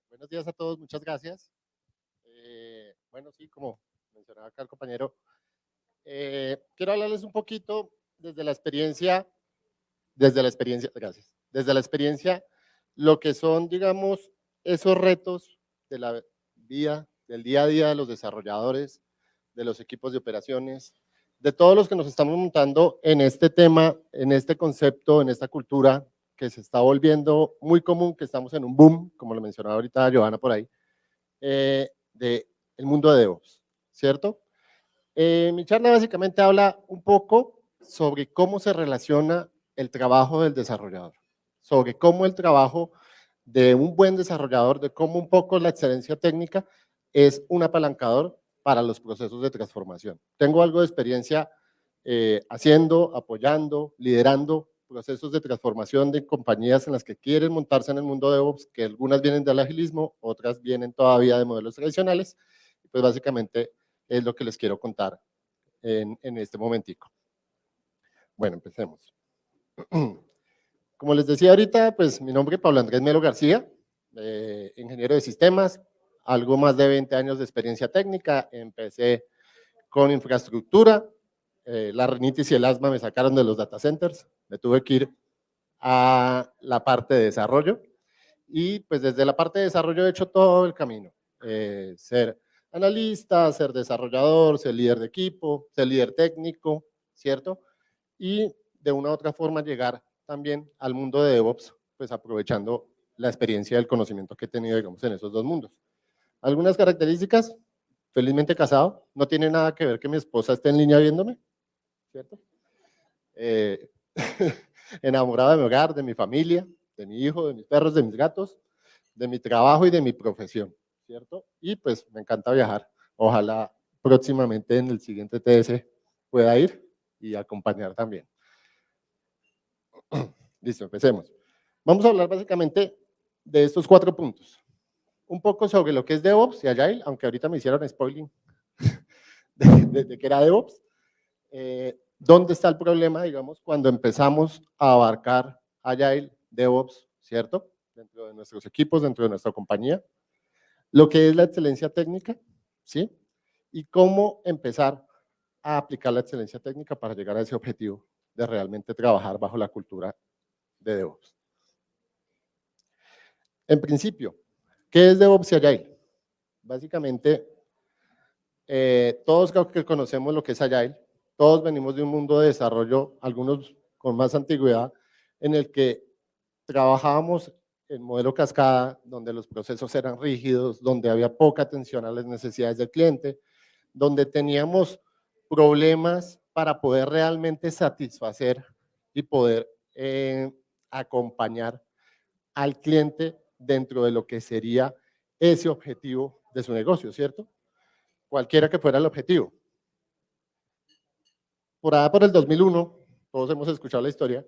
Buenos días a todos, muchas gracias. Bueno, sí, como mencionaba acá el compañero, quiero hablarles un poquito gracias, desde la experiencia, lo que son, digamos, esos retos de la vida, del día a día de los desarrolladores, de los equipos de operaciones, de todos los que nos estamos montando en este tema, en este concepto, en esta cultura que se está volviendo muy común, que estamos en un boom, como lo mencionaba ahorita Johanna por ahí, del mundo de DevOps, ¿cierto? Mi charla básicamente habla un poco sobre cómo se relaciona el trabajo del desarrollador, sobre cómo el trabajo de un buen desarrollador, de cómo un poco la excelencia técnica es un apalancador para los procesos de transformación. Tengo algo de experiencia haciendo, apoyando, liderando procesos de transformación de compañías en las que quieren montarse en el mundo de DevOps, que algunas vienen del agilismo, otras vienen todavía de modelos tradicionales, pues básicamente es lo que les quiero contar en este momentico. Bueno, empecemos. Como les decía ahorita, pues mi nombre es Pablo Andrés Melo García, ingeniero de sistemas, algo más de 20 años de experiencia técnica, empecé con infraestructura, la rinitis y el asma me sacaron de los data centers, me tuve que ir a la parte de desarrollo y pues desde la parte de desarrollo he hecho todo el camino, ser analista, ser desarrollador, ser líder de equipo, ser líder técnico, ¿cierto? Y de una u otra forma llegar también al mundo de DevOps, pues aprovechando la experiencia y el conocimiento que he tenido, digamos, en esos dos mundos. Algunas características, felizmente casado, no tiene nada que ver que mi esposa esté en línea viéndome, ¿cierto? Enamorado de mi hogar, de mi familia, de mi hijo, de mis perros, de mis gatos, de mi trabajo y de mi profesión, ¿cierto? Y pues me encanta viajar. Ojalá próximamente en el siguiente TS pueda ir y acompañar también. Listo, empecemos. Vamos a hablar básicamente de estos 4 puntos. Un poco sobre lo que es DevOps y Agile, aunque ahorita me hicieron spoiling de que era DevOps. ¿Dónde está el problema, digamos, cuando empezamos a abarcar Agile, DevOps, ¿cierto? Dentro de nuestros equipos, dentro de nuestra compañía. Lo que es la excelencia técnica, ¿sí? Y cómo empezar a aplicar la excelencia técnica para llegar a ese objetivo de realmente trabajar bajo la cultura de DevOps. En principio, ¿qué es DevOps y Agile? Básicamente, todos creo que conocemos lo que es Agile, todos venimos de un mundo de desarrollo, algunos con más antigüedad, en el que trabajábamos en modelo cascada, donde los procesos eran rígidos, donde había poca atención a las necesidades del cliente, donde teníamos problemas para poder realmente satisfacer y poder acompañar al cliente dentro de lo que sería ese objetivo de su negocio, ¿cierto? Cualquiera que fuera el objetivo. Por allá por el 2001, todos hemos escuchado la historia,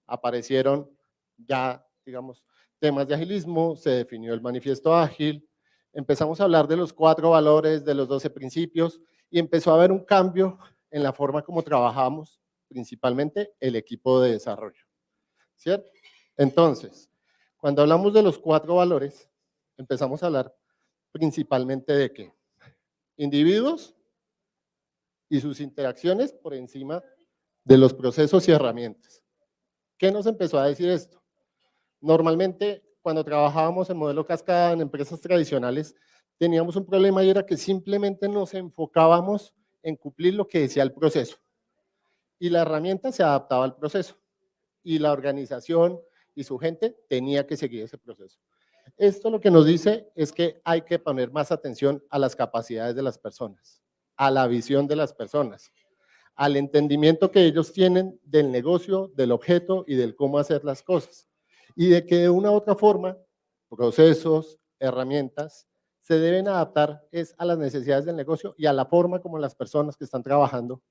aparecieron ya, digamos, temas de agilismo, se definió el manifiesto ágil, empezamos a hablar de los 4 valores, de los 12 principios, y empezó a haber un cambio en la forma como trabajamos, principalmente el equipo de desarrollo, ¿cierto? Entonces, cuando hablamos de los 4 valores, empezamos a hablar principalmente de ¿qué? Individuos y sus interacciones por encima de los procesos y herramientas. ¿Qué nos empezó a decir esto? Normalmente, cuando trabajábamos en modelo cascada en empresas tradicionales, teníamos un problema y era que simplemente nos enfocábamos en cumplir lo que decía el proceso. Y la herramienta se adaptaba al proceso. Y la organización y su gente tenía que seguir ese proceso. Esto lo que nos dice es que hay que poner más atención a las capacidades de las personas, a la visión de las personas, al entendimiento que ellos tienen del negocio, del objeto y del cómo hacer las cosas. Y de que de una u otra forma, procesos, herramientas, se deben adaptar es a las necesidades del negocio y a la forma como las personas que están trabajando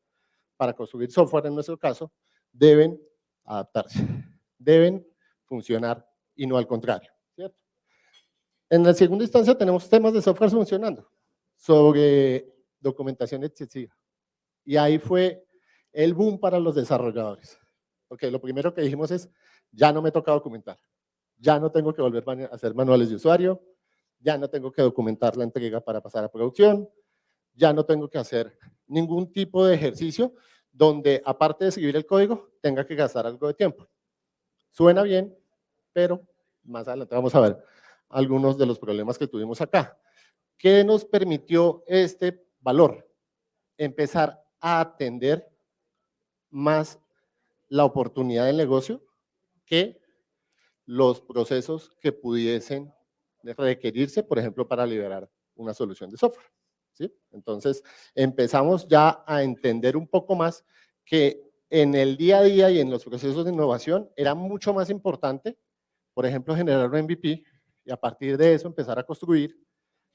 para construir software, en nuestro caso, deben adaptarse, deben funcionar y no al contrario, ¿cierto? En la segunda instancia tenemos temas de software funcionando sobre documentación excesiva. Y ahí fue el boom para los desarrolladores. Porque lo primero que dijimos es, ya no me toca documentar, ya no tengo que volver a hacer manuales de usuario, ya no tengo que documentar la entrega para pasar a producción, ya no tengo que hacer ningún tipo de ejercicio donde, aparte de escribir el código, tenga que gastar algo de tiempo. Suena bien, pero más adelante vamos a ver algunos de los problemas que tuvimos acá. ¿Qué nos permitió este valor? Empezar a atender más la oportunidad del negocio que los procesos que pudiesen requerirse, por ejemplo, para liberar una solución de software. ¿Sí? Entonces, empezamos ya a entender un poco más que en el día a día y en los procesos de innovación era mucho más importante, por ejemplo, generar un MVP y a partir de eso empezar a construir,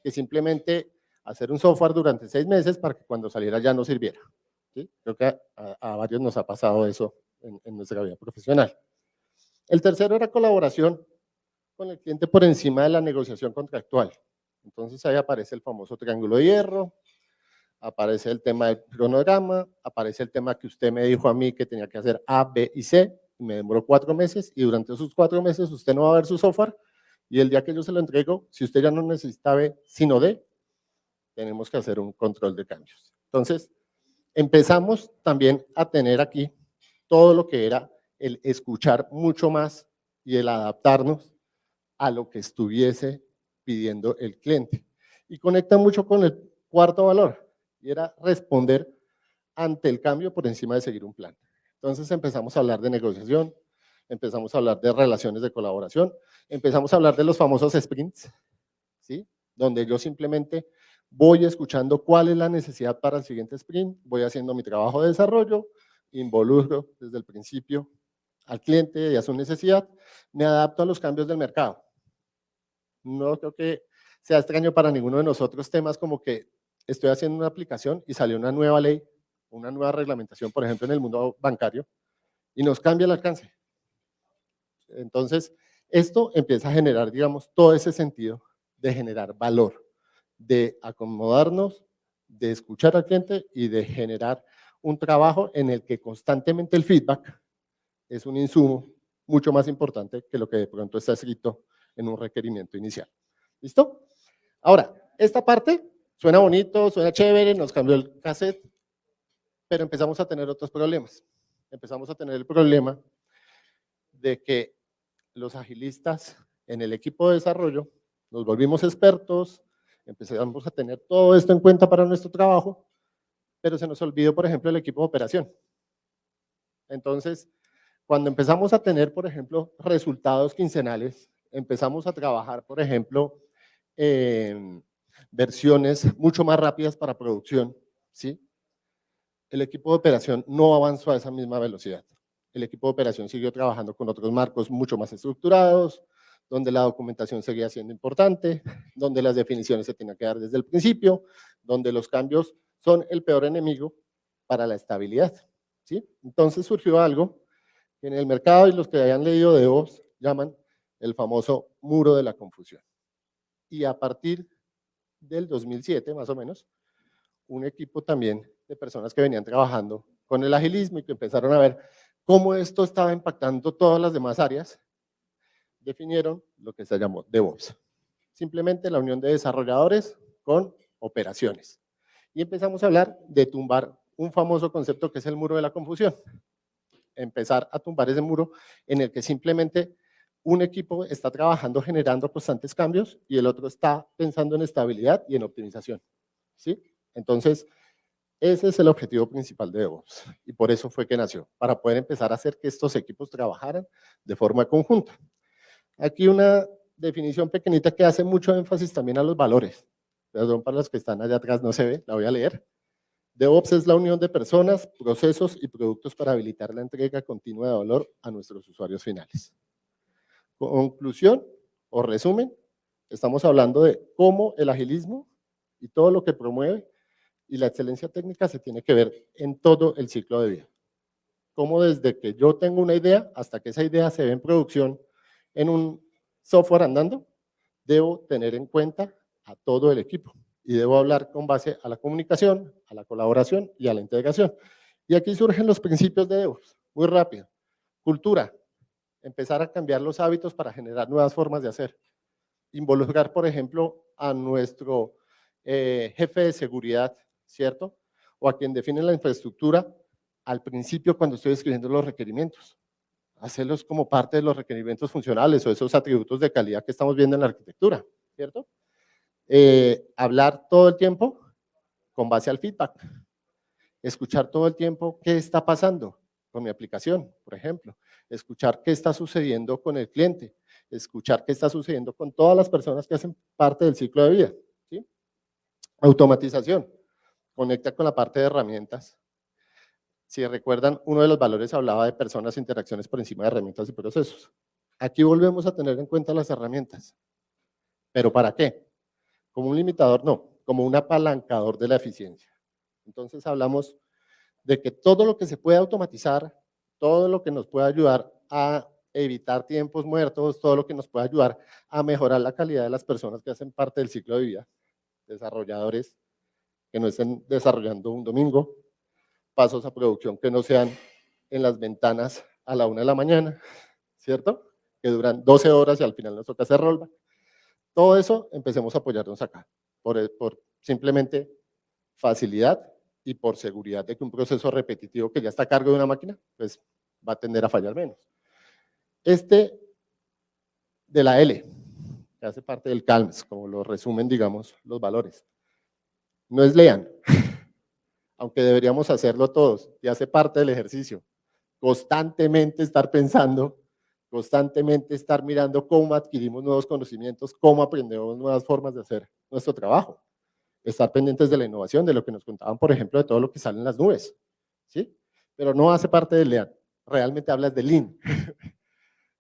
que simplemente hacer un software durante 6 meses para que cuando saliera ya no sirviera. ¿Sí? Creo que a varios nos ha pasado eso en nuestra vida profesional. El tercero era colaboración con el cliente por encima de la negociación contractual. Entonces ahí aparece el famoso triángulo de hierro, aparece el tema del cronograma, aparece el tema que usted me dijo a mí que tenía que hacer A, B y C, y me demoró 4 meses, y durante esos 4 meses usted no va a ver su software, y el día que yo se lo entrego, si usted ya no necesita B, sino D, tenemos que hacer un control de cambios. Entonces, empezamos también a tener aquí todo lo que era el escuchar mucho más y el adaptarnos a lo que estuviese pidiendo el cliente. Y conecta mucho con el cuarto valor, y era responder ante el cambio por encima de seguir un plan. Entonces empezamos a hablar de negociación, empezamos a hablar de relaciones de colaboración, empezamos a hablar de los famosos sprints, ¿sí? Donde yo simplemente voy escuchando cuál es la necesidad para el siguiente sprint, voy haciendo mi trabajo de desarrollo, involucro desde el principio al cliente y a su necesidad, me adapto a los cambios del mercado. No creo que sea extraño para ninguno de nosotros temas como que estoy haciendo una aplicación y salió una nueva ley, una nueva reglamentación, por ejemplo, en el mundo bancario, y nos cambia el alcance. Entonces, esto empieza a generar, digamos, todo ese sentido de generar valor, de acomodarnos, de escuchar al cliente y de generar un trabajo en el que constantemente el feedback es un insumo mucho más importante que lo que de pronto está escrito en un requerimiento inicial. ¿Listo? Ahora, esta parte suena bonito, suena chévere, nos cambió el cassette, pero empezamos a tener otros problemas. Empezamos a tener el problema de que los agilistas en el equipo de desarrollo nos volvimos expertos, empezamos a tener todo esto en cuenta para nuestro trabajo, pero se nos olvidó, por ejemplo, el equipo de operación. Entonces, cuando empezamos a tener, por ejemplo, resultados quincenales, empezamos a trabajar, por ejemplo, versiones mucho más rápidas para producción, ¿sí? El equipo de operación no avanzó a esa misma velocidad. El equipo de operación siguió trabajando con otros marcos mucho más estructurados, donde la documentación seguía siendo importante, donde las definiciones se tenían que dar desde el principio, donde los cambios son el peor enemigo para la estabilidad, ¿sí? Entonces surgió algo que en el mercado y los que hayan leído de DevOps llaman el famoso muro de la confusión. Y a partir del 2007, más o menos, un equipo también de personas que venían trabajando con el agilismo y que empezaron a ver cómo esto estaba impactando todas las demás áreas, definieron lo que se llamó DevOps. Simplemente la unión de desarrolladores con operaciones. Y empezamos a hablar de tumbar un famoso concepto que es el muro de la confusión. Empezar a tumbar ese muro en el que simplemente un equipo está trabajando generando constantes cambios y el otro está pensando en estabilidad y en optimización, ¿sí? Entonces, ese es el objetivo principal de DevOps y por eso fue que nació, para poder empezar a hacer que estos equipos trabajaran de forma conjunta. Aquí una definición pequeñita que hace mucho énfasis también a los valores. Perdón para los que están allá atrás, no se ve, la voy a leer. DevOps es la unión de personas, procesos y productos para habilitar la entrega continua de valor a nuestros usuarios finales. Conclusión o resumen, estamos hablando de cómo el agilismo y todo lo que promueve y la excelencia técnica se tiene que ver en todo el ciclo de vida. Cómo desde que yo tengo una idea hasta que esa idea se ve en producción en un software andando, debo tener en cuenta a todo el equipo y debo hablar con base a la comunicación, a la colaboración y a la integración. Y aquí surgen los principios de DevOps, muy rápido. Cultura, empezar a cambiar los hábitos para generar nuevas formas de hacer. involucrar, por ejemplo, a nuestro jefe de seguridad, ¿cierto? O a quien define la infraestructura al principio cuando estoy escribiendo los requerimientos. Hacerlos como parte de los requerimientos funcionales o esos atributos de calidad que estamos viendo en la arquitectura, ¿cierto? Hablar todo el tiempo con base al feedback. Escuchar todo el tiempo qué está pasando con mi aplicación, por ejemplo. Escuchar qué está sucediendo con el cliente. Escuchar qué está sucediendo con todas las personas que hacen parte del ciclo de vida. ¿Sí? Automatización. Conecta con la parte de herramientas. Si recuerdan, uno de los valores hablaba de personas e interacciones por encima de herramientas y procesos. Aquí volvemos a tener en cuenta las herramientas. ¿Pero para qué? Como un limitador, no, como un apalancador de la eficiencia. Entonces hablamos de que todo lo que se puede automatizar, todo lo que nos puede ayudar a evitar tiempos muertos, todo lo que nos puede ayudar a mejorar la calidad de las personas que hacen parte del ciclo de vida, desarrolladores que no estén desarrollando un domingo, pasos a producción que no sean en las ventanas a la 1 de la mañana, ¿cierto? Que duran 12 horas y al final nos toca hacer rollback. Todo eso empecemos a apoyarnos acá, por simplemente facilidad y por seguridad de que un proceso repetitivo que ya está a cargo de una máquina, pues va a tender a fallar menos. Este de la L, que hace parte del CALMS, como lo resumen, digamos, los valores. No es lean, aunque deberíamos hacerlo todos, y hace parte del ejercicio. Constantemente estar pensando, constantemente estar mirando cómo adquirimos nuevos conocimientos, cómo aprendemos nuevas formas de hacer nuestro trabajo. Estar pendientes de la innovación, de lo que nos contaban, por ejemplo, de todo lo que sale en las nubes, ¿sí? Pero no hace parte del Lean, realmente hablas de Lean.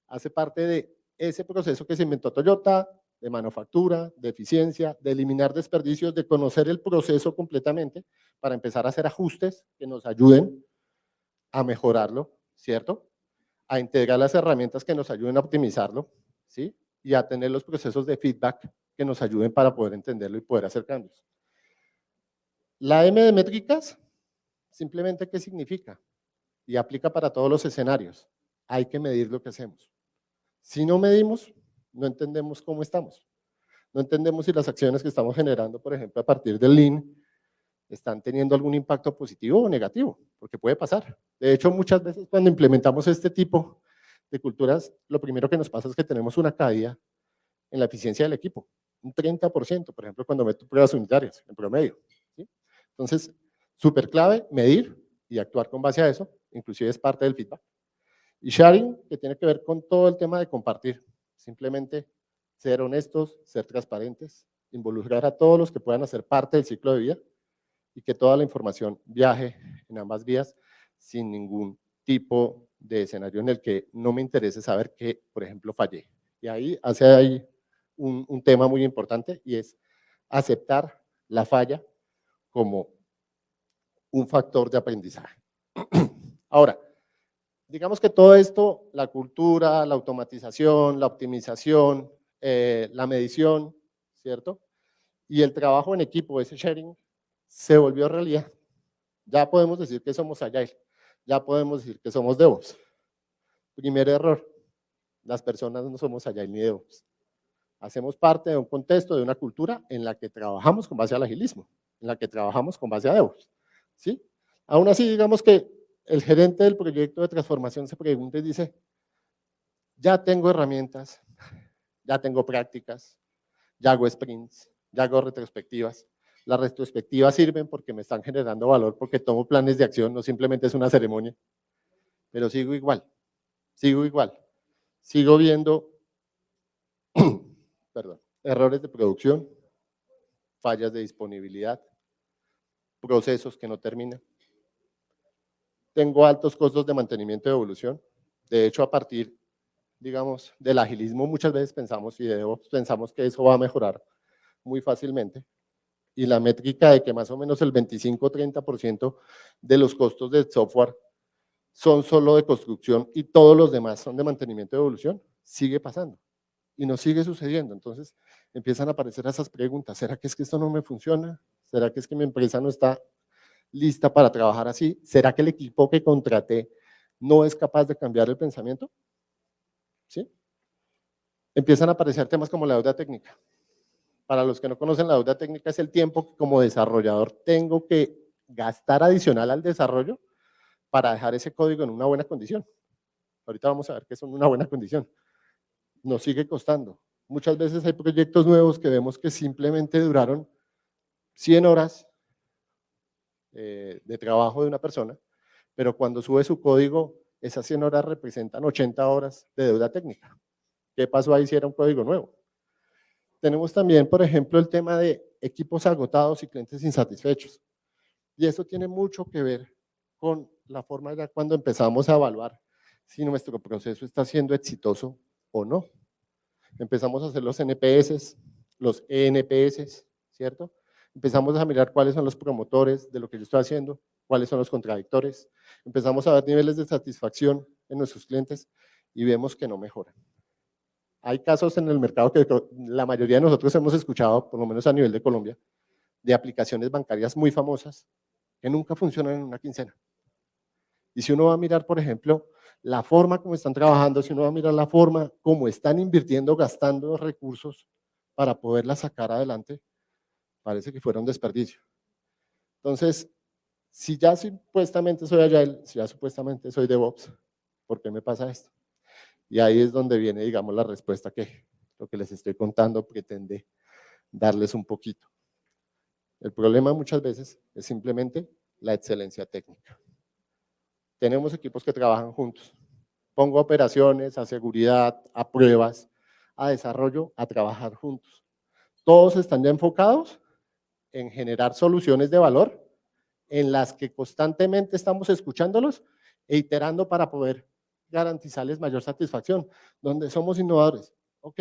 Hace parte de ese proceso que se inventó Toyota, de manufactura, de eficiencia, de eliminar desperdicios, de conocer el proceso completamente para empezar a hacer ajustes que nos ayuden a mejorarlo, ¿cierto? A integrar las herramientas que nos ayuden a optimizarlo, ¿sí? Y a tener los procesos de feedback que nos ayuden para poder entenderlo y poder hacer cambios. La M de métricas, simplemente ¿qué significa? Y aplica para todos los escenarios. Hay que medir lo que hacemos. Si no medimos, no entendemos cómo estamos. No entendemos si las acciones que estamos generando, por ejemplo, a partir del Lean, están teniendo algún impacto positivo o negativo, porque puede pasar. De hecho, muchas veces cuando implementamos este tipo de culturas, lo primero que nos pasa es que tenemos una caída en la eficiencia del equipo, un 30%, por ejemplo, cuando meto pruebas unitarias, en promedio. ¿Sí? Entonces, súper clave, medir y actuar con base a eso, inclusive es parte del feedback. Y sharing, que tiene que ver con todo el tema de compartir, simplemente ser honestos, ser transparentes, involucrar a todos los que puedan hacer parte del ciclo de vida y que toda la información viaje en ambas vías sin ningún tipo de escenario en el que no me interese saber que, por ejemplo, fallé. Y ahí hace ahí un tema muy importante y es aceptar la falla como un factor de aprendizaje. Ahora, digamos que todo esto, la cultura, la automatización, la optimización, la medición, ¿cierto? Y el trabajo en equipo, ese sharing, se volvió realidad. Ya podemos decir que somos Agile, ya podemos decir que somos DevOps. Primer error, las personas no somos Agile ni DevOps. Hacemos parte de un contexto, de una cultura en la que trabajamos con base al agilismo, en la que trabajamos con base a DevOps, ¿sí? Aún así, digamos que el gerente del proyecto de transformación se pregunta y dice, ya tengo herramientas, ya tengo prácticas, ya hago sprints, ya hago retrospectivas. Las retrospectivas sirven porque me están generando valor, porque tomo planes de acción, no simplemente es una ceremonia, pero sigo igual, sigo viendo perdón, errores de producción, fallas de disponibilidad, procesos que no terminan. Tengo altos costos de mantenimiento y evolución. De hecho, a partir, digamos, del agilismo muchas veces pensamos y de DevOps pensamos que eso va a mejorar muy fácilmente. Y la métrica de que más o menos el 25-30% de los costos del software son solo de construcción y todos los demás son de mantenimiento y evolución, sigue pasando y nos sigue sucediendo. Entonces empiezan a aparecer esas preguntas, ¿será que es que esto no me funciona? ¿Será que es que mi empresa no está lista para trabajar así? ¿Será que el equipo que contraté no es capaz de cambiar el pensamiento? ¿Sí? empiezan a aparecer temas como la deuda técnica. Para los que no conocen, la deuda técnica es el tiempo que como desarrollador tengo que gastar adicional al desarrollo para dejar ese código en una buena condición. Ahorita vamos a ver qué es una buena condición. Nos sigue costando. Muchas veces hay proyectos nuevos que vemos que simplemente duraron 100 horas de trabajo de una persona, pero cuando sube su código, esas 100 horas representan 80 horas de deuda técnica. ¿Qué pasó ahí si era un código nuevo? Tenemos también, por ejemplo, el tema de equipos agotados y clientes insatisfechos. Y eso tiene mucho que ver con la forma ya cuando empezamos a evaluar si nuestro proceso está siendo exitoso o no. Empezamos a hacer los NPS, los ENPS, ¿cierto? Empezamos a mirar cuáles son los promotores de lo que yo estoy haciendo, cuáles son los contradictores. Empezamos a ver niveles de satisfacción en nuestros clientes y vemos que no mejoran. Hay casos en el mercado que la mayoría de nosotros hemos escuchado, por lo menos a nivel de Colombia, de aplicaciones bancarias muy famosas que nunca funcionan en una quincena. Y si uno va a mirar, por ejemplo, la forma como están trabajando, si uno va a mirar la forma como están invirtiendo, gastando recursos para poderla sacar adelante, parece que fuera un desperdicio. Entonces, si ya supuestamente soy Agile, si ya supuestamente soy DevOps, ¿por qué me pasa esto? Y ahí es donde viene, digamos, la respuesta que lo que les estoy contando pretende darles un poquito. El problema muchas veces es simplemente la excelencia técnica. Tenemos equipos que trabajan juntos. Pongo operaciones, a seguridad, a pruebas, a desarrollo, a trabajar juntos. Todos están ya enfocados en generar soluciones de valor en las que constantemente estamos escuchándolos e iterando para poder garantizarles mayor satisfacción, donde somos innovadores. Ok,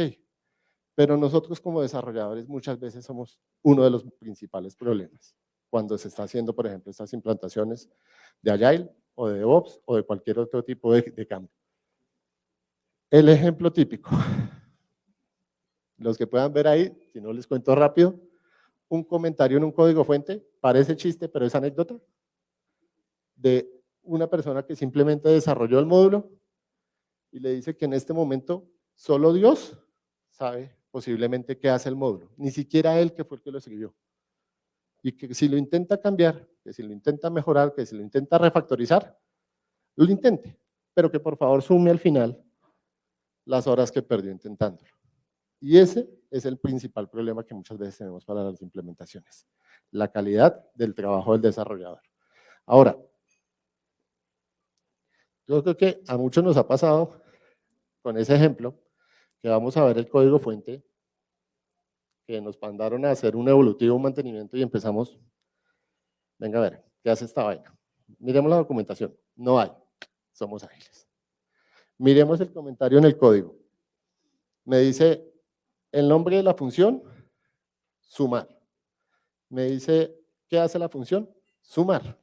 pero nosotros como desarrolladores muchas veces somos uno de los principales problemas cuando se está haciendo, por ejemplo, estas implantaciones de Agile o de DevOps o de cualquier otro tipo de cambio. El ejemplo típico, los que puedan ver ahí, si no les cuento rápido, un comentario en un código fuente, parece chiste, pero es anécdota, de una persona que simplemente desarrolló el módulo y le dice que en este momento solo Dios sabe posiblemente qué hace el módulo, ni siquiera él que fue el que lo escribió. Y que si lo intenta cambiar, que si lo intenta mejorar, que si lo intenta refactorizar, lo intente, pero que por favor sume al final las horas que perdió intentándolo. Y ese es el principal problema que muchas veces tenemos para las implementaciones, la calidad del trabajo del desarrollador. Ahora, yo creo que a muchos nos ha pasado con ese ejemplo, que vamos a ver el código fuente, que nos mandaron a hacer un evolutivo, un mantenimiento y empezamos, venga a ver, ¿qué hace esta vaina? Miremos la documentación, no hay, somos ágiles. Miremos el comentario en el código. Me dice el nombre de la función, sumar. Me dice, ¿qué hace la función? Sumar.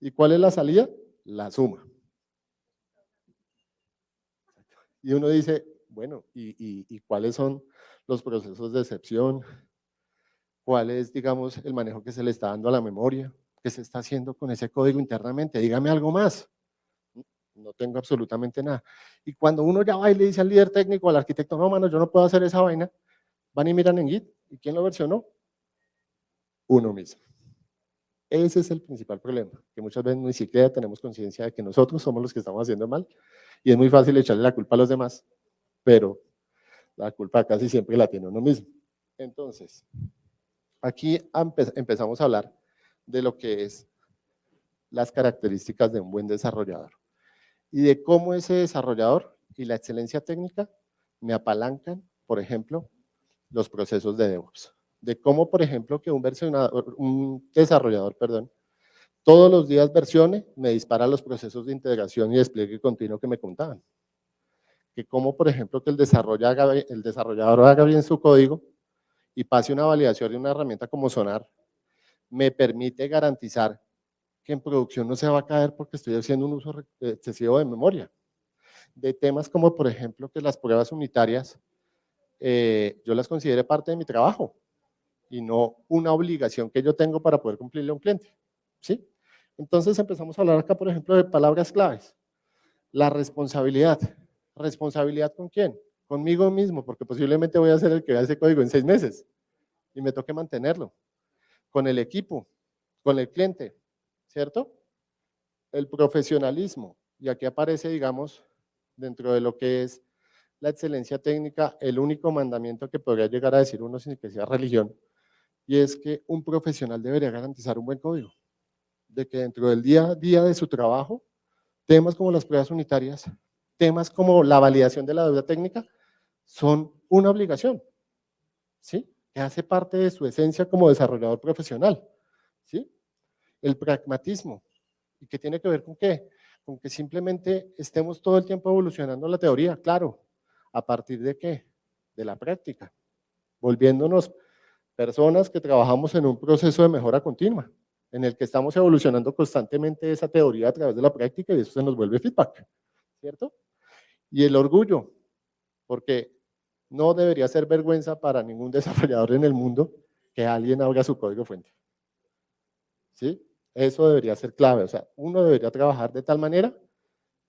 ¿Y cuál es la salida? La suma. Y uno dice, bueno, ¿y cuáles son los procesos de excepción? ¿Cuál es, digamos, el manejo que se le está dando a la memoria? ¿Qué se está haciendo con ese código internamente? Dígame algo más. No tengo absolutamente nada. Y cuando uno ya va y le dice al líder técnico, al arquitecto, no, mano, yo no puedo hacer esa vaina, van y miran en Git. ¿Y quién lo versionó? Uno mismo. Ese es el principal problema, que muchas veces ni siquiera tenemos conciencia de que nosotros somos los que estamos haciendo mal y es muy fácil echarle la culpa a los demás, pero la culpa casi siempre la tiene uno mismo. Entonces, aquí empezamos a hablar de lo que es las características de un buen desarrollador y de cómo ese desarrollador y la excelencia técnica me apalancan, por ejemplo, los procesos de DevOps. De cómo, por ejemplo, que un desarrollador, todos los días versione, me dispara los procesos de integración y despliegue continuo que me contaban. Que como, por ejemplo, que el desarrollador haga bien su código y pase una validación de una herramienta como Sonar, me permite garantizar que en producción no se va a caer porque estoy haciendo un uso excesivo de memoria. De temas como, por ejemplo, que las pruebas unitarias, yo las considere parte de mi trabajo y no una obligación que yo tengo para poder cumplirle a un cliente. ¿Sí? Entonces empezamos a hablar acá, por ejemplo, de palabras claves. La responsabilidad. ¿Responsabilidad con quién? conmigo mismo, porque posiblemente voy a ser el que vea ese código en 6 meses y me toque mantenerlo, con el equipo, con el cliente, ¿cierto? El profesionalismo, y aquí aparece, digamos, dentro de lo que es la excelencia técnica, el único mandamiento que podría llegar a decir uno sin que sea religión, y es que un profesional debería garantizar un buen código, de que dentro del día a día de su trabajo, temas como las pruebas unitarias, temas como la validación de la deuda técnica, son una obligación, ¿sí? Que hace parte de su esencia como desarrollador profesional, ¿sí? El pragmatismo, ¿y qué tiene que ver con qué? Con que simplemente estemos todo el tiempo evolucionando la teoría, claro, ¿a partir de qué? De la práctica, volviéndonos personas que trabajamos en un proceso de mejora continua, en el que estamos evolucionando constantemente esa teoría a través de la práctica y eso se nos vuelve feedback, ¿cierto? Y el orgullo, porque no debería ser vergüenza para ningún desarrollador en el mundo que alguien abra su código fuente, ¿sí? Eso debería ser clave, o sea, uno debería trabajar de tal manera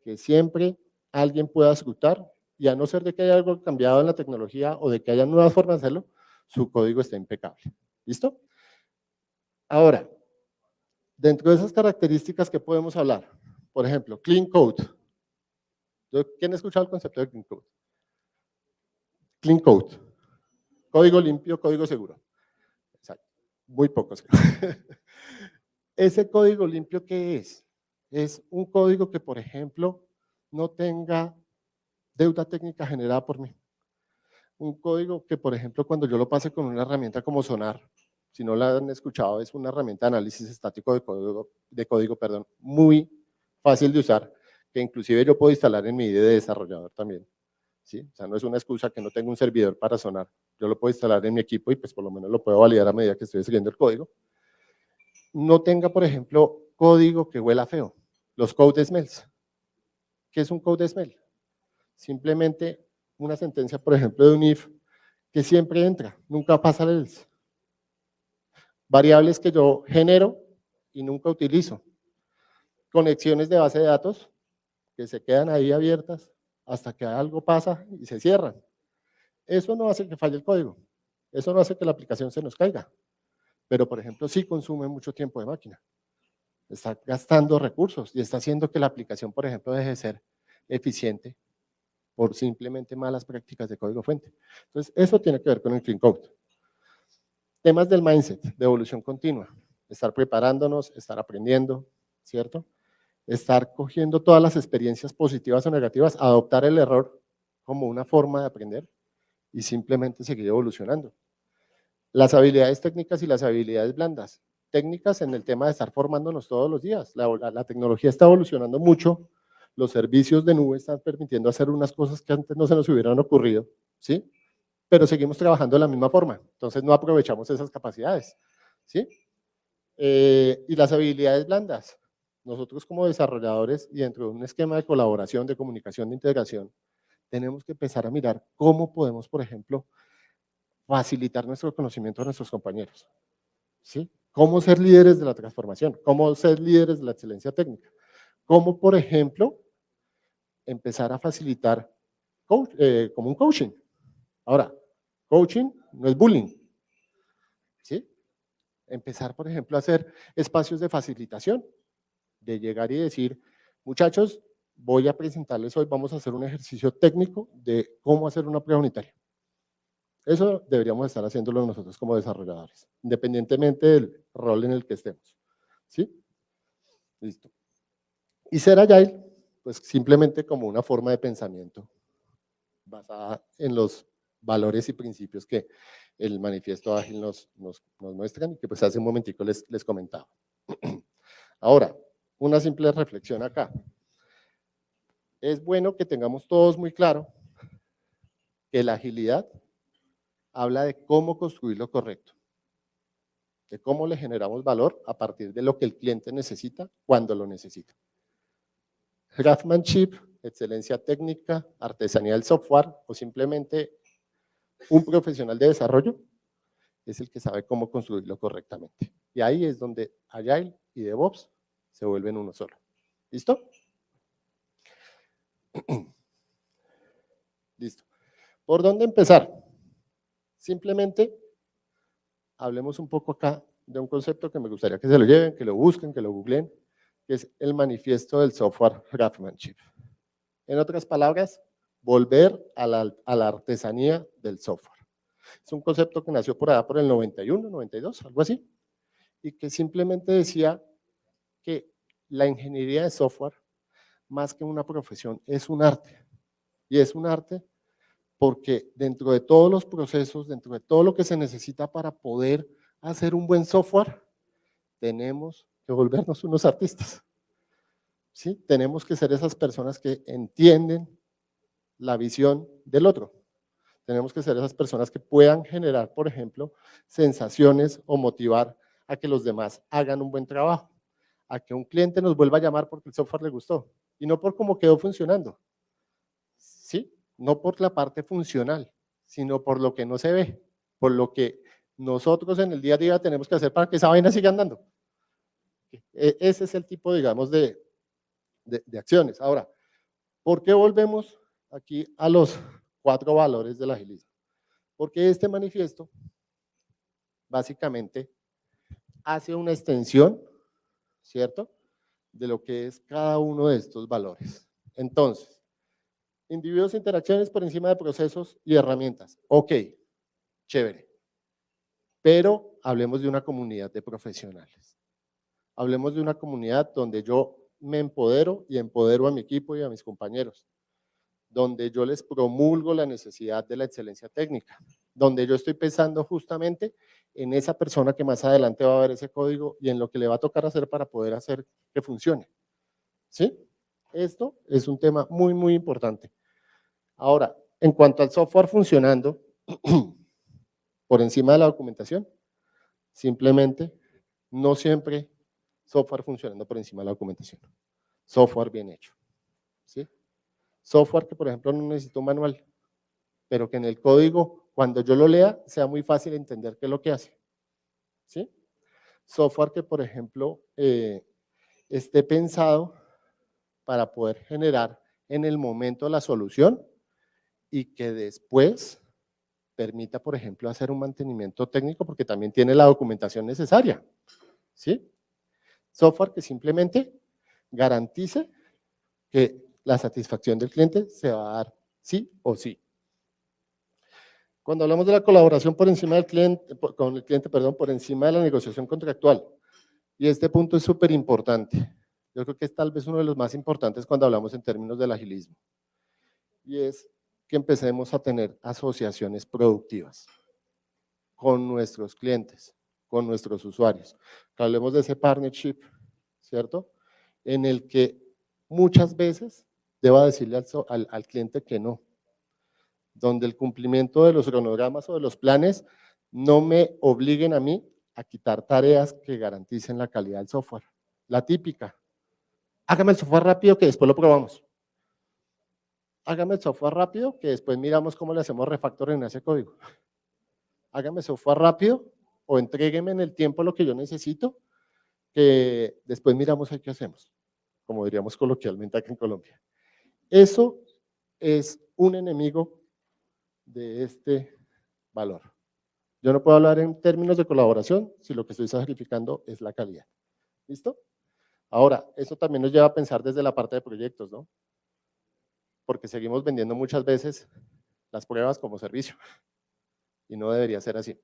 que siempre alguien pueda escrutar y a no ser de que haya algo cambiado en la tecnología o de que haya nuevas formas de hacerlo, su código está impecable. ¿Listo? Ahora, dentro de esas características que podemos hablar, por ejemplo, clean code. ¿Quién ha escuchado el concepto de clean code? Clean code. Código limpio, código seguro. Exacto. Muy pocos. ¿Ese código limpio qué es? Es un código que, por ejemplo, no tenga deuda técnica generada por mí. Un código que, por ejemplo, cuando yo lo pase con una herramienta como Sonar, si no la han escuchado, es una herramienta de análisis estático de código, perdón, muy fácil de usar, que inclusive yo puedo instalar en mi IDE de desarrollador también. ¿Sí? O sea, no es una excusa que no tenga un servidor para Sonar. Yo lo puedo instalar en mi equipo y pues por lo menos lo puedo validar a medida que estoy siguiendo el código. No tenga, por ejemplo, código que huela feo. Los code smells. ¿Qué es un code smell? Simplemente una sentencia, por ejemplo, de un if que siempre entra, nunca pasa el else. Variables que yo genero y nunca utilizo. Conexiones de base de datos que se quedan ahí abiertas hasta que algo pasa y se cierran. Eso no hace que falle el código. Eso no hace que la aplicación se nos caiga. Pero, por ejemplo, sí consume mucho tiempo de máquina. Está gastando recursos y está haciendo que la aplicación, por ejemplo, deje de ser eficiente por simplemente malas prácticas de código fuente. Entonces, eso tiene que ver con el clean code. Temas del mindset, de evolución continua, estar preparándonos, estar aprendiendo, ¿cierto? Estar cogiendo todas las experiencias positivas o negativas, adoptar el error como una forma de aprender y simplemente seguir evolucionando. Las habilidades técnicas y las habilidades blandas. Técnicas en el tema de estar formándonos todos los días. La tecnología está evolucionando mucho, los servicios de nube están permitiendo hacer unas cosas que antes no se nos hubieran ocurrido, ¿sí? Pero seguimos trabajando de la misma forma, entonces no aprovechamos esas capacidades, ¿sí? Y las habilidades blandas. Nosotros como desarrolladores y dentro de un esquema de colaboración, de comunicación, de integración, tenemos que empezar a mirar cómo podemos, por ejemplo, facilitar nuestro conocimiento a nuestros compañeros, ¿sí? Cómo ser líderes de la transformación, cómo ser líderes de la excelencia técnica, cómo, por ejemplo, empezar a facilitar como un coaching. Ahora, coaching no es bullying, ¿sí? Empezar, por ejemplo, a hacer espacios de facilitación, de llegar y decir, muchachos, voy a presentarles hoy, vamos a hacer un ejercicio técnico de cómo hacer una prueba unitaria. Eso deberíamos estar haciéndolo nosotros como desarrolladores, independientemente del rol en el que estemos. ¿Sí? Listo. Y ser agile, pues simplemente como una forma de pensamiento basada en los valores y principios que el manifiesto ágil nos muestran y que pues hace un momentico les comentaba. Ahora, una simple reflexión acá. Es bueno que tengamos todos muy claro que la agilidad habla de cómo construir lo correcto, de cómo le generamos valor a partir de lo que el cliente necesita cuando lo necesita. Craftsmanship, excelencia técnica, artesanía del software o simplemente un profesional de desarrollo es el que sabe cómo construirlo correctamente. Y ahí es donde Agile y DevOps se vuelven uno solo. ¿Listo? Listo. ¿Por dónde empezar? Simplemente hablemos un poco acá de un concepto que me gustaría que se lo lleven, que lo busquen, que lo googleen, que es el manifiesto del software craftsmanship. En otras palabras, volver a la artesanía del software. Es un concepto que nació por allá por el 91, 92, algo así, y que simplemente decía que la ingeniería de software, más que una profesión, es un arte. Y es un arte porque dentro de todos los procesos, dentro de todo lo que se necesita para poder hacer un buen software, tenemos que volvernos unos artistas. ¿Sí? Tenemos que ser esas personas que entienden la visión del otro. Tenemos que ser esas personas que puedan generar, por ejemplo, sensaciones o motivar a que los demás hagan un buen trabajo, a que un cliente nos vuelva a llamar porque el software le gustó y no por cómo quedó funcionando, ¿sí? No por la parte funcional, sino por lo que no se ve, por lo que nosotros en el día a día tenemos que hacer para que esa vaina siga andando. Ese es el tipo, digamos, de acciones. Ahora, ¿por qué volvemos aquí a los 4 valores del agilismo? Porque este manifiesto básicamente hace una extensión, ¿cierto?, de lo que es cada uno de estos valores. Entonces, individuos e interacciones por encima de procesos y herramientas. Ok, chévere. Pero hablemos de una comunidad de profesionales. Hablemos de una comunidad donde yo me empodero y empodero a mi equipo y a mis compañeros, donde yo les promulgo la necesidad de la excelencia técnica, donde yo estoy pensando justamente en esa persona que más adelante va a ver ese código y en lo que le va a tocar hacer para poder hacer que funcione. ¿Sí? Esto es un tema muy, muy importante. Ahora, en cuanto al software funcionando por encima de la documentación, simplemente no siempre software funcionando por encima de la documentación. Software bien hecho. ¿Sí? Software que, por ejemplo, no necesita un manual, pero que en el código, cuando yo lo lea, sea muy fácil entender qué es lo que hace. ¿Sí? Software que, por ejemplo, esté pensado para poder generar en el momento la solución y que después permita, por ejemplo, hacer un mantenimiento técnico porque también tiene la documentación necesaria. ¿Sí? Software que simplemente garantice que la satisfacción del cliente se va a dar sí o sí. Cuando hablamos de la colaboración por encima del cliente, con el cliente, perdón, por encima de la negociación contractual, y este punto es súper importante. Yo creo que es tal vez uno de los más importantes cuando hablamos en términos del agilismo. Y es que empecemos a tener asociaciones productivas con nuestros clientes, con nuestros usuarios. Que hablemos de ese partnership, ¿cierto? En el que muchas veces deba decirle al cliente que no, donde el cumplimiento de los cronogramas o de los planes no me obliguen a mí a quitar tareas que garanticen la calidad del software. La típica, hágame el software rápido que después lo probamos. Hágame el software rápido que después miramos cómo le hacemos refactor en ese código. Hágame software rápido o entrégueme en el tiempo lo que yo necesito, que después miramos qué hacemos, como diríamos coloquialmente aquí en Colombia. Eso es un enemigo de este valor. Yo no puedo hablar en términos de colaboración si lo que estoy sacrificando es la calidad. ¿Listo? Ahora, eso también nos lleva a pensar desde la parte de proyectos, ¿no? Porque seguimos vendiendo muchas veces las pruebas como servicio y no debería ser así.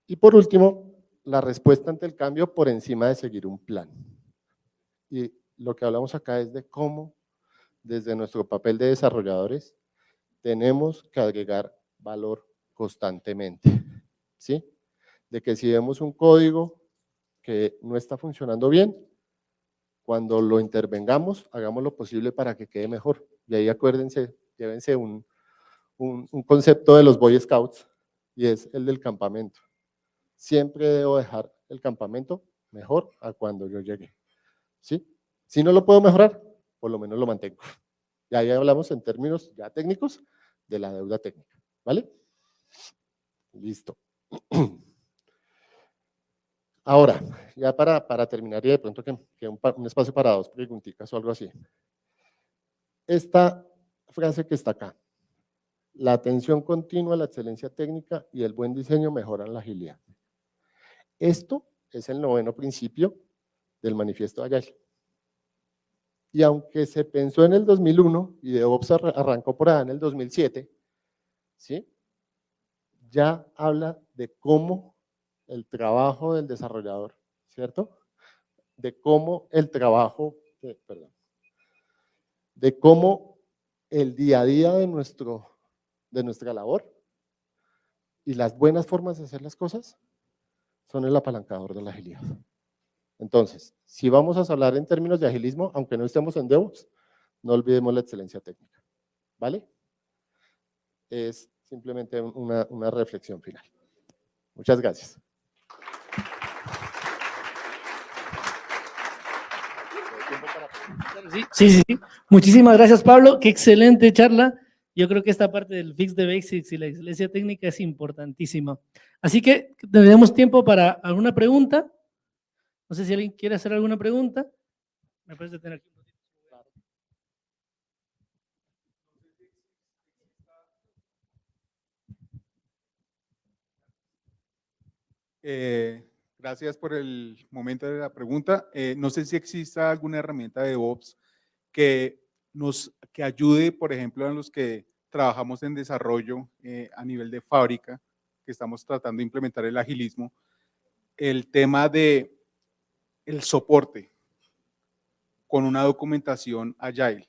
Y por último, la respuesta ante el cambio por encima de seguir un plan. Y lo que hablamos acá es de cómo, desde nuestro papel de desarrolladores, tenemos que agregar valor constantemente, ¿sí? De que si vemos un código que no está funcionando bien, cuando lo intervengamos, hagamos lo posible para que quede mejor. Y ahí acuérdense, llévense un concepto de los Boy Scouts, y es el del campamento. Siempre debo dejar el campamento mejor a cuando yo llegue, ¿sí? Si no lo puedo mejorar, por lo menos lo mantengo. Y ahí hablamos en términos ya técnicos de la deuda técnica, ¿vale? Listo. Ahora, ya para terminar y de pronto que un espacio para 2 preguntitas o algo así. Esta frase que está acá, La atención continua, la excelencia técnica y el buen diseño mejoran la agilidad. Esto es el 9º principio del manifiesto Agile. Y aunque se pensó en el 2001 y DevOps arrancó por allá en el 2007, ¿sí? Ya habla de cómo el trabajo del desarrollador, ¿cierto? De cómo el trabajo, de cómo el día a día de nuestra labor y las buenas formas de hacer las cosas son el apalancador de la agilidad. Entonces, si vamos a hablar en términos de agilismo, aunque no estemos en DevOps, no olvidemos la excelencia técnica, ¿vale? Es simplemente una reflexión final. Muchas gracias. Sí. Muchísimas gracias, Pablo. Qué excelente charla. Yo creo que esta parte del Fix the Basics y la excelencia técnica es importantísima. Así que tenemos tiempo para alguna pregunta. No sé si alguien quiere hacer alguna pregunta. Me parece tener aquí. Gracias por el momento de la pregunta. No sé si exista alguna herramienta de DevOps que ayude, por ejemplo, a los que trabajamos en desarrollo a nivel de fábrica, que estamos tratando de implementar el agilismo, el tema de el soporte con una documentación Agile.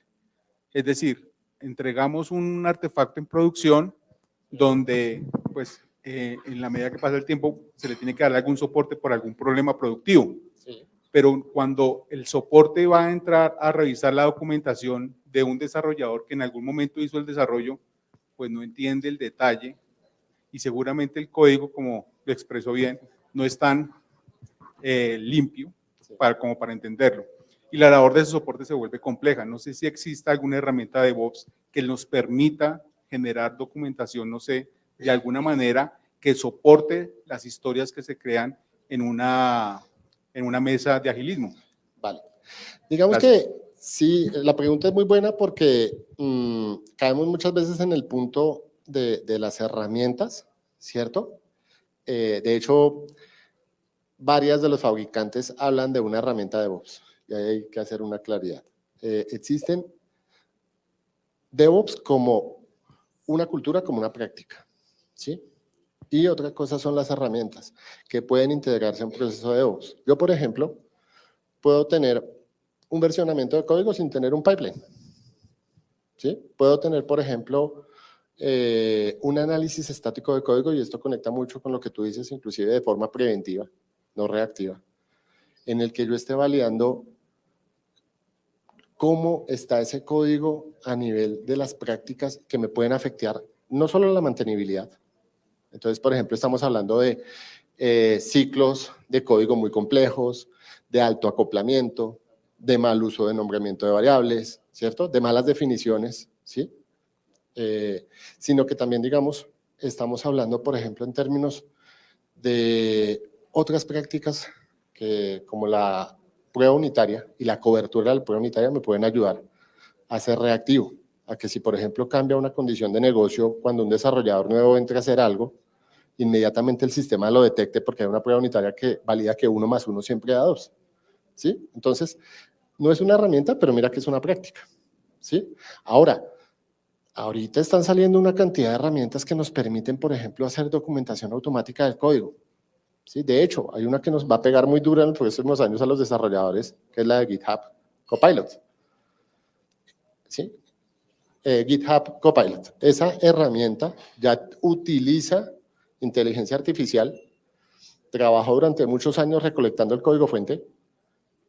Es decir, entregamos un artefacto en producción donde, pues, en la medida que pasa el tiempo, se le tiene que dar algún soporte por algún problema productivo. Sí. Pero cuando el soporte va a entrar a revisar la documentación de un desarrollador que en algún momento hizo el desarrollo, pues no entiende el detalle y seguramente el código, como lo expresó bien, no es tan limpio como para entenderlo. Y la labor de ese soporte se vuelve compleja. No sé si exista alguna herramienta de DevOps que nos permita generar documentación, no sé, de alguna manera que soporte las historias que se crean en una mesa de agilismo. Vale. Digamos que sí, la pregunta es muy buena porque caemos muchas veces en el punto de las herramientas, ¿cierto? De hecho, varias de los fabricantes hablan de una herramienta de DevOps y ahí hay que hacer una claridad. Existen DevOps como una cultura, como una práctica, ¿sí? Y otra cosa son las herramientas que pueden integrarse en un proceso de DevOps. Yo, por ejemplo, puedo tener un versionamiento de código sin tener un pipeline, ¿sí? Puedo tener, por ejemplo, un análisis estático de código, y esto conecta mucho con lo que tú dices, inclusive de forma preventiva, no reactiva, en el que yo esté validando cómo está ese código a nivel de las prácticas que me pueden afectar no solo la mantenibilidad. Entonces, por ejemplo, estamos hablando de ciclos de código muy complejos, de alto acoplamiento, de mal uso de nombramiento de variables, ¿cierto? De malas definiciones, ¿sí? Sino que también, digamos, estamos hablando, por ejemplo, en términos de otras prácticas que, como la prueba unitaria y la cobertura de la prueba unitaria, me pueden ayudar a ser reactivo, a que si, por ejemplo, cambia una condición de negocio cuando un desarrollador nuevo entra a hacer algo, inmediatamente el sistema lo detecte porque hay una prueba unitaria que valida que 1 más 1 siempre da 2, ¿sí? Entonces, no es una herramienta, pero mira que es una práctica, ¿sí? Ahora, ahorita están saliendo una cantidad de herramientas que nos permiten, por ejemplo, hacer documentación automática del código, ¿sí? De hecho, hay una que nos va a pegar muy dura en los próximos años a los desarrolladores, que es la de GitHub Copilot, ¿sí? GitHub Copilot. Esa herramienta ya utiliza inteligencia artificial, trabajó durante muchos años recolectando el código fuente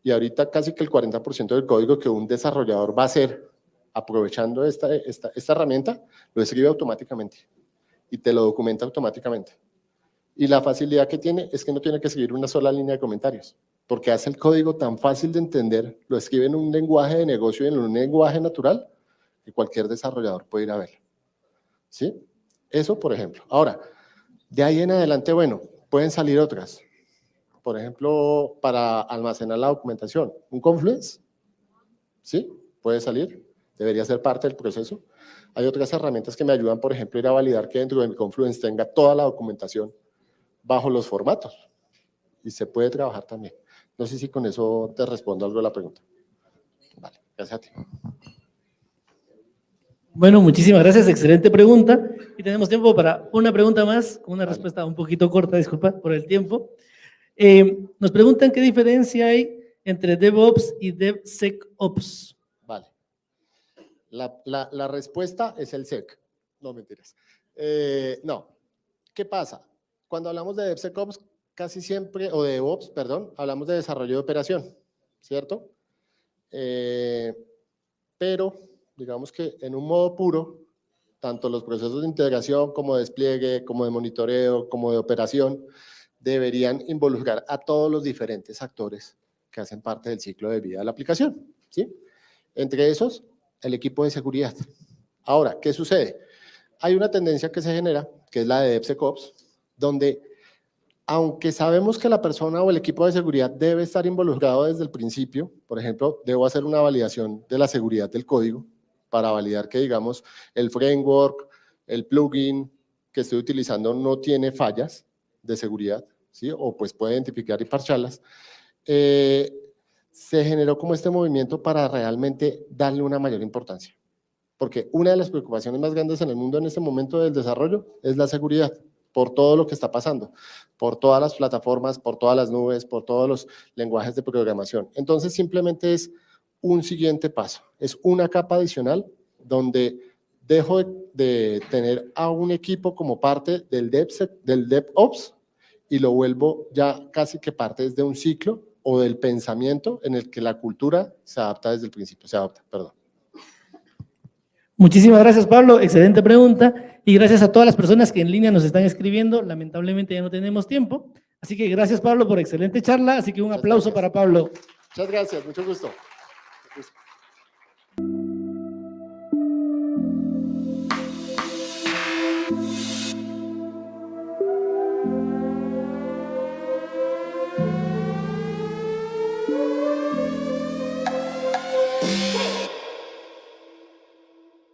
y ahorita casi que el 40% del código que un desarrollador va a hacer aprovechando esta herramienta, lo escribe automáticamente y te lo documenta automáticamente. Y la facilidad que tiene es que no tiene que escribir una sola línea de comentarios, porque hace el código tan fácil de entender, lo escribe en un lenguaje de negocio y en un lenguaje natural, que cualquier desarrollador puede ir a verlo, ¿sí? Eso, por ejemplo. Ahora, de ahí en adelante, bueno, pueden salir otras. Por ejemplo, para almacenar la documentación, un Confluence, ¿sí? Puede salir. debería ser parte del proceso. Hay otras herramientas que me ayudan, por ejemplo, ir a validar que dentro de mi Confluence tenga toda la documentación bajo los formatos. Y se puede trabajar también. No sé si con eso te respondo algo a la pregunta. Vale, gracias a ti. Bueno, muchísimas gracias, excelente pregunta. Y tenemos tiempo para una pregunta más, con una respuesta un poquito corta, disculpa por el tiempo. Nos preguntan qué diferencia hay entre DevOps y DevSecOps. Vale. La respuesta es el SEC. No, mentiras. No. ¿Qué pasa? Cuando hablamos de DevSecOps, casi siempre, o de DevOps, perdón, hablamos de desarrollo de operación, ¿cierto? Pero digamos que en un modo puro, tanto los procesos de integración como de despliegue, como de monitoreo, como de operación, deberían involucrar a todos los diferentes actores que hacen parte del ciclo de vida de la aplicación, ¿sí? Entre esos, el equipo de seguridad. Ahora, ¿qué sucede? Hay una tendencia que se genera, que es la de DevSecOps, donde aunque sabemos que la persona o el equipo de seguridad debe estar involucrado desde el principio, por ejemplo, debo hacer una validación de la seguridad del código para validar que, digamos, el framework, el plugin que estoy utilizando no tiene fallas de seguridad, ¿sí? O pues puede identificar y parcharlas. Se generó como este movimiento para realmente darle una mayor importancia. Porque una de las preocupaciones más grandes en el mundo en este momento del desarrollo es la seguridad, por todo lo que está pasando, por todas las plataformas, por todas las nubes, por todos los lenguajes de programación. Entonces, simplemente es un siguiente paso, es una capa adicional donde dejo de tener a un equipo como parte del DevOps y lo vuelvo ya casi que parte de un ciclo o del pensamiento en el que la cultura se adapta desde el principio, perdón. Muchísimas gracias, Pablo. Excelente pregunta. Y gracias a todas las personas que en línea nos están escribiendo. Lamentablemente ya no tenemos tiempo. Así que gracias, Pablo, por excelente charla. Así que un aplauso para Pablo. Muchas gracias, mucho gusto.